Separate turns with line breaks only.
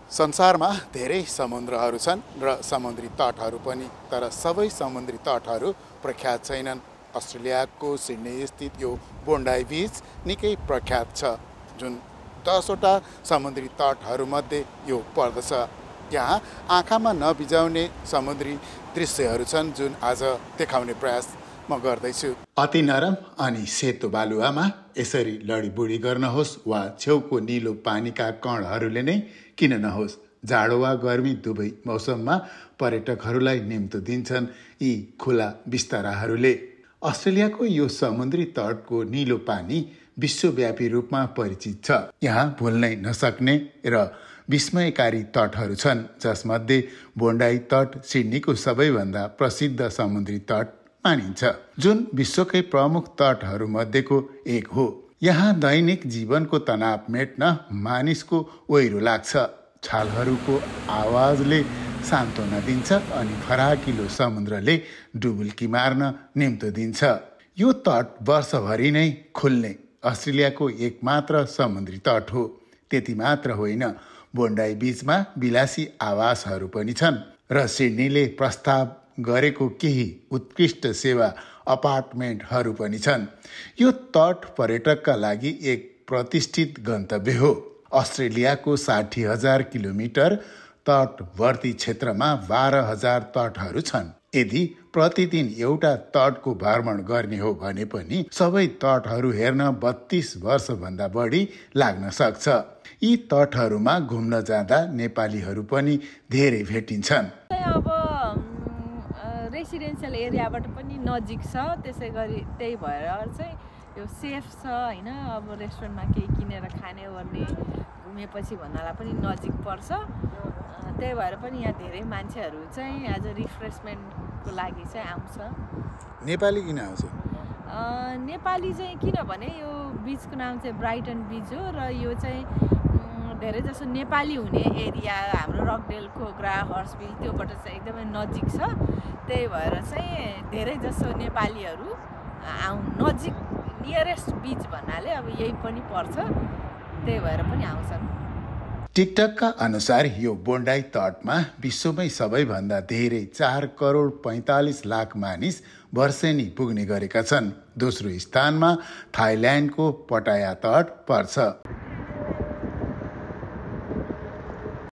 संसारमा धेरै समुद्रहरू छन् र समुद्री तटहरू पनि, तर सबै समुद्री तटहरू प्रख्यात छैनन्। अस्ट्रेलियाको सिडनी स्थित यो बोन्डाई बीच निकै प्रख्यात छ, जुन 10वटा समुद्री तटहरूमध्ये यो पर्दछ। यहाँ आँखामा नबिजाउने समुद्री दृश्यहरू छन्, जुन आज देखाउने प्रयास म गर्दैछु। अति नरम अनि सेतो बालुवामा यसरी लडीबुडी गर्नुहोस् वा छेउको निलो पानीका कणहरूले नै किन नहोस्, जाडो वा गर्मी दुवै मौसममा पर्यटकहरूलाई निम्तो दिन्छन् यी खुला बिस्ताराहरूले। अस्ट्रेलियाको यो समुद्री तटको निलो पानी विश्वव्यापी रूपमा परिचित छ। यहाँ भुल्नै नसक्ने र विस्मयकारी तटहरू छन्, जसमध्ये बोन्डाई तट सिडनीको सबैभन्दा प्रसिद्ध समुद्री तट मानिन्छ, जुन विश्वकै प्रमुख तटहरूमध्येको एक हो। यहाँ दैनिक जीवनको तनाव मेट्न मानिसको ओहिरो लाग्छ। छालहरूको आवाजले सान्त्वना दिन्छ अनि फराकिलो समुद्रले डुबुल्की मार्न निम्तो दिन्छ। यो तट वर्षभरि नै खुल्ने अस्ट्रेलियाको एकमात्र समुद्री तट हो। त्यति मात्र होइन, बोन्डाई बीचमा विलासी आवासहरू पनि छन् र सिडनीले प्रस्ताव गरेको केही उत्कृष्ट सेवा अपार्टमेन्टहरू पनि छन्। यो तट पर्यटकका लागि एक प्रतिष्ठित गन्तव्य हो। अस्ट्रेलियाको 60,000 किलोमिटर तटवर्ती क्षेत्रमा 12,000 तटहरू छन्। यदि प्रतिदिन एउटा तटको भ्रमण गर्ने हो भने पनि सबै तटहरू हेर्न 32 वर्षभन्दा बढी लाग्न सक्छ। यी तटहरूमा घुम्न जाँदा नेपालीहरू पनि धेरै भेटिन्छन्।
अब रेसिडेन्सियल एरियाबाट पनि नजिक छ, त्यसै गरी त्यही भएर चाहिँ यो सेफ छ होइन। अब रेस्टुरेन्टमा केही किनेर खाने ओर्ने घुमेपछि भन्नलाई पनि नजिक पर्छ। त्यही भएर पनि यहाँ धेरै मान्छेहरू चाहिँ आज रिफ्रेसमेन्टको लागि चाहिँ आउँछ।
नेपाली किन आउँछ?
नेपाली चाहिँ किनभने यो बिचको नाम चाहिँ ब्राइटन बिच हो र यो चाहिँ धेरै जसो नेपाली हुने एरिया हाम्रो रकडेल, खोक्रा, हर्सभिल त्योबाट चाहिँ एकदमै नजिक छ। त्यही भएर चाहिँ धेरै जसो नेपालीहरू नजिक नियरेस्ट बिच भन्नाले अब यही पनि पर्छ, त्यही भएर पनि आउँछन्।
टिकटकका अनुसार यो बोन्डाई तटमा विश्वमै सबैभन्दा धेरै 4,45,00,000 मानिस वर्षेनी पुग्ने गरेका छन्। दोस्रो स्थानमा थाइल्यान्डको पटाया तट पर्छ।